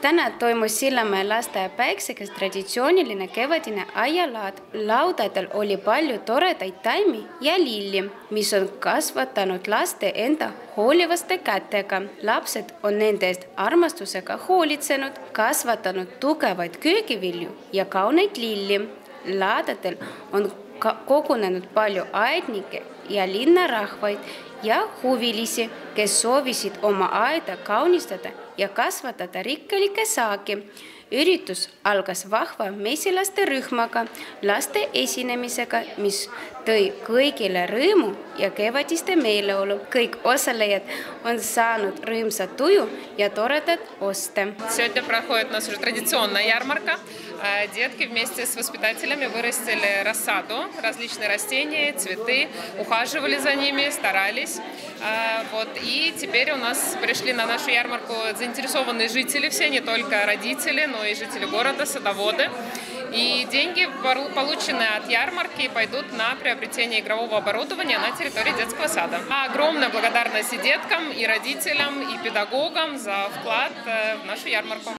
Täna toimus Sillamäe lasteaia päiksekas traditsiooniline kevadine aialaad. Laudadel oli palju toredaid taimi ja lilli, mis on kasvatanud laste enda hoolivaste kätega. Lapsed on nende eest armastusega hoolitsenud, kasvatanud tugevaid köögivilju ja kauneid lilli. Laadadel on kogunenud palju aednikke ja linnarahvaid ja huvilisi, kes soovisid oma aeda kaunistada ja kasvatada rikkalikke saaki. Üritus algas vahva mesilaste rühmaga, laste esinemisega, mis tõi kõigile rõõmu ja kevadiste meeleolu. Kõik osalejad on saanud rõõmsat tuju ja toredad oste. Сегодня проходит у нас уже традиционная ярмарка. Детки вместе с воспитателями вырастили рассаду, различные растения, цветы, ухаживали за ними, старались. И теперь у нас пришли на нашу ярмарку заинтересованные жители, все, не только родители, но и жители города, садоводы. И деньги, полученные от ярмарки, пойдут на приобретение игрового оборудования на территории детского сада. Огромная благодарность и деткам, и родителям, и педагогам за вклад в нашу ярмарку.